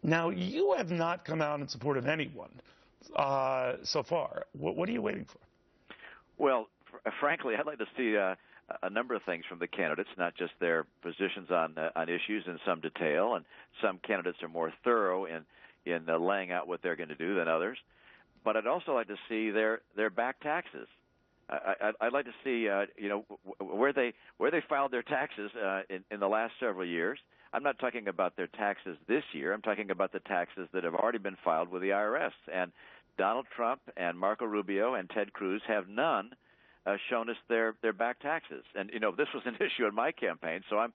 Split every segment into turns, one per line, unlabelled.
Now, you have not come out in support of anyone so far. What are you waiting for?
Well, frankly, I'd like to see a number of things from the candidates, not just their positions on issues in some detail, and some candidates are more thorough in laying out what they're going to do than others. But I'd also like to see their back taxes. I'd like to see where they filed their taxes in the last several years. I'm not talking about their taxes this year. I'm talking about the taxes that have already been filed with the IRS. And Donald Trump and Marco Rubio and Ted Cruz have none shown us their back taxes. And this was an issue in my campaign, so I'm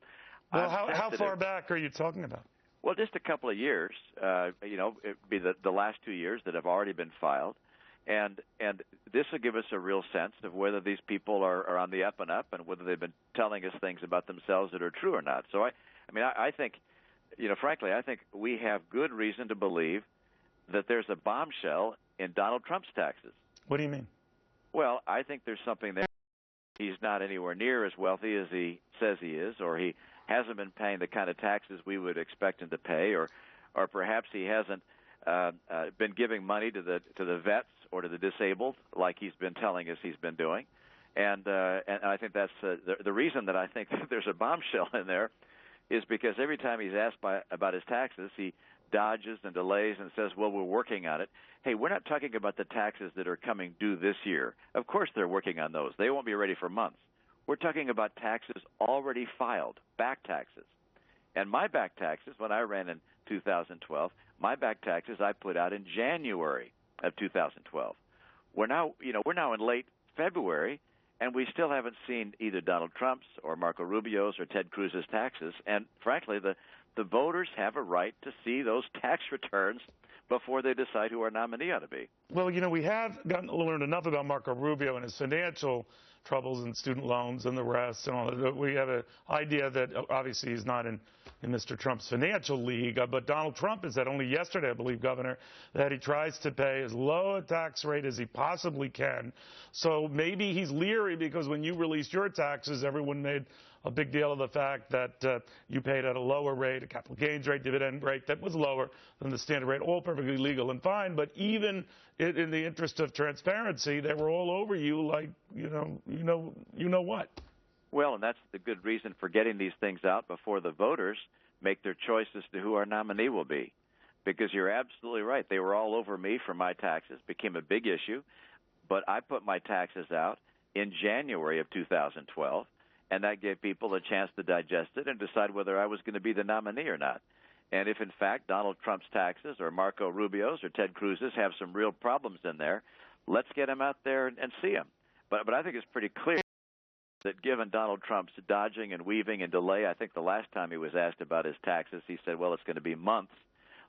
how far back are you talking about?
Well, just a couple of years. It'd be the last 2 years that have already been filed. And this will give us a real sense of whether these people are on the up and up and whether they've been telling us things about themselves that are true or not. So I think, frankly, I think we have good reason to believe that there's a bombshell in Donald Trump's taxes.
What do you mean?
Well, I think there's something there. He's not anywhere near as wealthy as he says he is, or he hasn't been paying the kind of taxes we would expect him to pay, or perhaps he hasn't been giving money to the vets or to the disabled like he's been telling us he's been doing. And I think that's the reason that I think that there's a bombshell in there is because every time he's asked about his taxes, he dodges and delays and says, well, we're working on it. Hey, we're not talking about the taxes that are coming due this year. Of course they're working on those. They won't be ready for months. We're talking about taxes already filed, back taxes. And my back taxes, when I ran in 2012, my back taxes I put out in January of 2012. We're now in late February, and we still haven't seen either Donald Trump's or Marco Rubio's or Ted Cruz's taxes. And frankly, the voters have a right to see those tax returns before they decide who our nominee ought to be.
Well, we have learned enough about Marco Rubio and his financial troubles and student loans and the rest. And all. We have an idea that obviously he's not in Mr. Trump's financial league, but Donald Trump has said only yesterday, I believe, Governor, that he tries to pay as low a tax rate as he possibly can. So maybe he's leery because when you released your taxes, everyone made a big deal of the fact that you paid at a lower rate, a capital gains rate, dividend rate that was lower than the standard rate, all perfectly legal and fine. But even in the interest of transparency, they were all over you like, you know what.
Well, and that's the good reason for getting these things out before the voters make their choice as to who our nominee will be. Because you're absolutely right. They were all over me for my taxes, became a big issue. But I put my taxes out in January of 2012. And that gave people a chance to digest it and decide whether I was going to be the nominee or not. And if, in fact, Donald Trump's taxes or Marco Rubio's or Ted Cruz's have some real problems in there, let's get them out there and see them. But I think it's pretty clear that given Donald Trump's dodging and weaving and delay, I think the last time he was asked about his taxes, he said, well, it's going to be months.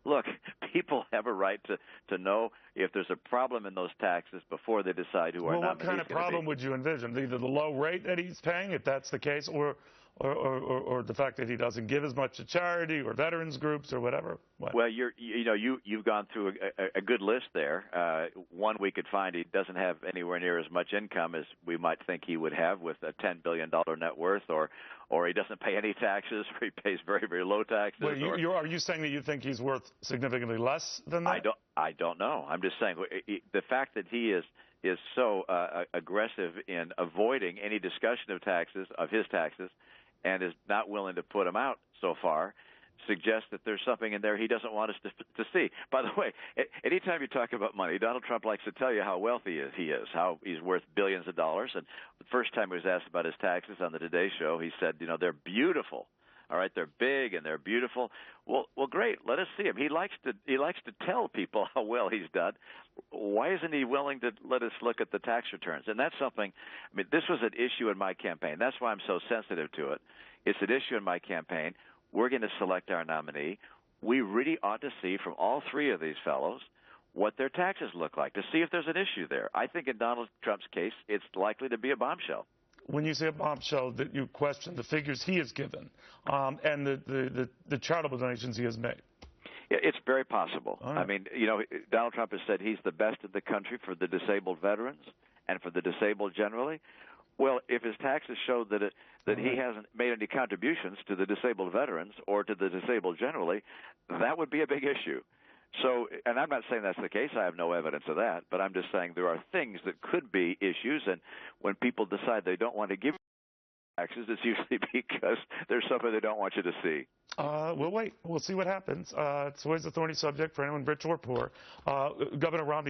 Look, people have a right to know if there's a problem in those taxes before they decide who our nominee is going to be.
What kind of problem would you envision? Either the low rate that he's paying, if that's the case, or the fact that he doesn't give as much to charity or veterans groups or whatever? What?
Well, you've gone through a good list there. One, we could find he doesn't have anywhere near as much income as we might think he would have with a $10 billion net worth, or he doesn't pay any taxes, or he pays very, very low taxes.
Well, are you saying that you think he's worth significantly less than that?
I don't know. I'm just saying the fact that he is so aggressive in avoiding any discussion of his taxes, and is not willing to put them out so far, suggests that there's something in there he doesn't want us to see. By the way, anytime you talk about money, Donald Trump likes to tell you how wealthy he is, how he's worth billions of dollars. And the first time he was asked about his taxes on the Today Show, he said, they're beautiful. All right, they're big and they're beautiful. Well, great. Let us see him. He likes to tell people how well he's done. Why isn't he willing to let us look at the tax returns? And that's something. I mean, this was an issue in my campaign. That's why I'm so sensitive to it. It's an issue in my campaign. We're going to select our nominee. We really ought to see from all three of these fellows what their taxes look like to see if there's an issue there. I think in Donald Trump's case, it's likely to be a bombshell.
When you say a bombshell, that you question the figures he has given and the charitable donations he has made.
It's very possible.
Right.
I mean, Donald Trump has said he's the best in the country for the disabled veterans and for the disabled generally. Well, if his taxes showed that he hasn't made any contributions to the disabled veterans or to the disabled generally, that would be a big issue. So, and I'm not saying that's the case. I have no evidence of that, but I'm just saying there are things that could be issues, and when people decide they don't want to give taxes, it's usually because there's something they don't want you to see.
We'll wait. We'll see what happens. It's always a thorny subject for anyone rich or poor. Governor Romney